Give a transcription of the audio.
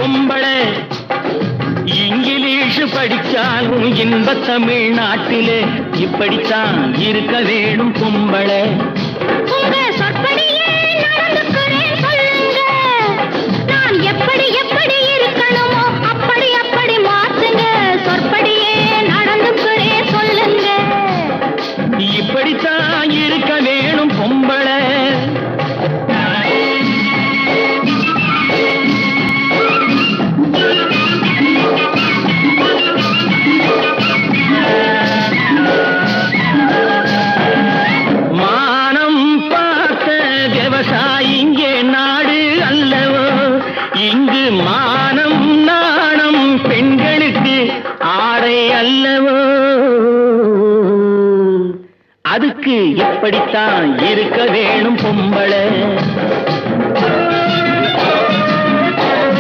பொம்பளை இங்கிலீஷ் படிச்சாலும் இன்ப தமிழ்நாட்டிலே இப்படித்தான் இருக்க வேணும் பொம்பளை. உங்க சொற்படியே நடந்துக்கிறேன் சொல்லுங்க. நான் எப்படி எப்படி இருக்கணுமோ அப்படி அப்படி மாத்துங்க. சொற்படியே நடந்துக்கிறேன் சொல்லுங்க. இப்படித்தான் இருக்க வேணும் பொம்பளை. மானம் பார்த்த விவசாயிங்கே நாடு அல்லவோ, இங்கு மானம் நாணம் பெண்களுக்கு ஆடை அல்லவோ. அதுக்கு இப்படித்தான் இருக்க வேணும் பொம்பளை.